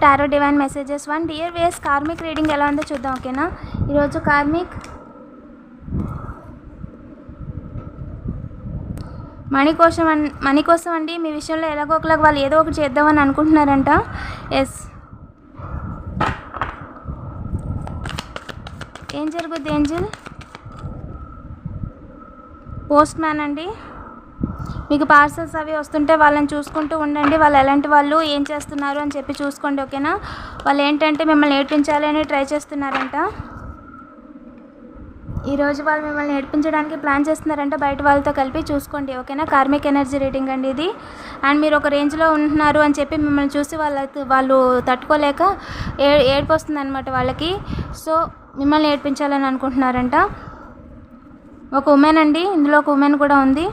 Tarot divine messages 1. Dear వేస్ karmic reading ఎలా ఉందో చూద్దాం. ఓకేనా, ఈరోజు కార్మిక్ మనీ కోసం అండి. మీ విషయంలో ఎలాగో ఒకలాగా వాళ్ళు ఏదో ఒకటి చేద్దామని అనుకుంటున్నారంట. ఎస్, ఏం జరుగుద్ది ఏంజిల్? పోస్ట్ మ్యాన్ అండి. మీకు పార్సల్స్ అవి వస్తుంటే వాళ్ళని చూసుకుంటూ ఉండండి. వాళ్ళు ఎలాంటి వాళ్ళు, ఏం చేస్తున్నారు అని చెప్పి చూసుకోండి. ఓకేనా, వాళ్ళు ఏంటంటే మిమ్మల్ని ఏడ్పించాలి అని ట్రై చేస్తున్నారంట. ఈరోజు వాళ్ళు మిమ్మల్ని ఏడ్పించడానికి ప్లాన్ చేస్తున్నారంట, బయట వాళ్ళతో కలిపి చూసుకోండి. ఓకేనా, కార్మిక్ ఎనర్జీ రీడింగ్ అండి ఇది. అండ్ మీరు ఒక రేంజ్లో ఉంటున్నారు అని చెప్పి మిమ్మల్ని చూసి వాళ్ళు తట్టుకోలేక ఏడుపు వస్తుంది అనమాట వాళ్ళకి. సో మిమ్మల్ని ఏడ్పించాలని అనుకుంటున్నారంట. ఒక ఉమెన్ అండి, ఇందులో ఒక ఉమెన్ కూడా ఉంది.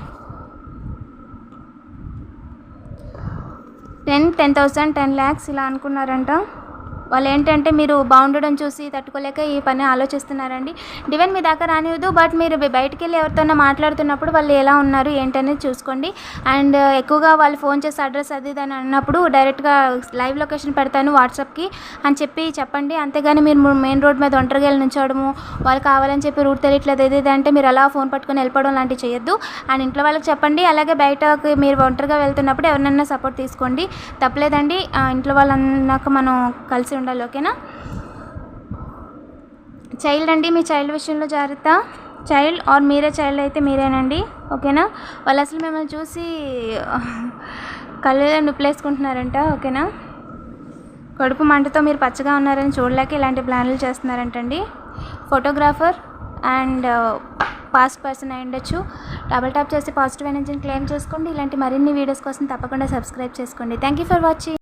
10,000 10 lakhs ఇలా అనుకున్నారంట. వాళ్ళు ఏంటంటే మీరు బాగుండడం చూసి తట్టుకోలేక ఈ పని ఆలోచిస్తున్నారండి. డివైన్ మీ దాకా రానివ్వదు, బట్ మీరు బయటికి వెళ్ళి ఎవరితోనో మాట్లాడుతున్నప్పుడు వాళ్ళు ఎలా ఉన్నారు ఏంటనేది చూసుకోండి. అండ్ ఎక్కువగా వాళ్ళు ఫోన్ చేసి అడ్రస్ అది అని అన్నప్పుడు డైరెక్ట్గా లైవ్ లొకేషన్ పెడతాను వాట్సాప్కి అని చెప్పండి. అంతేగాని మీరు మెయిన్ రోడ్ మీద ఒంటరిగా వెళ్ళి నుంచోవడము, వాళ్ళు కావాలని చెప్పి రూట్ తెలియట్లేదు ఏది అంటే మీరు అలా ఫోన్ పట్టుకొని వెళ్ళిపోవడం లాంటివి చేయొద్దు. అండ్ ఇంట్లో వాళ్ళకి చెప్పండి. అలాగే బయటకి మీరు ఒంటరిగా వెళ్తున్నప్పుడు ఎవరినైనా సపోర్ట్ తీసుకోండి, తప్పలేదండి. ఇంట్లో వాళ్ళు అన్నాక మనం కలిసి ఉండాలి. ఓకేనా, చైల్డ్ అండి, మీ చైల్డ్ విషయంలో జాగ్రత్త. చైల్డ్ ఆర్ మీరే చైల్డ్ అయితే మీరేనండి. ఓకేనా, వాళ్ళు అసలు మిమ్మల్ని చూసి కళ్ళలో నిప్పులేసుకుంటున్నారంట. ఓకేనా, కడుపు మంటతో మీరు పచ్చగా ఉన్నారని చూడలేక ఇలాంటి ప్లాన్లు చేస్తున్నారంటండి. ఫోటోగ్రాఫర్ అండ్ పాస్ట్ పర్సన్ అయి ఉండొచ్చు. డబల్ టాప్ చేసి పాజిటివ్ ఎనర్జీని క్లెయిమ్ చేసుకోండి. ఇలాంటి మరిన్ని వీడియోస్ కోసం తప్పకుండా సబ్స్క్రైబ్ చేసుకోండి. Thank you for watching.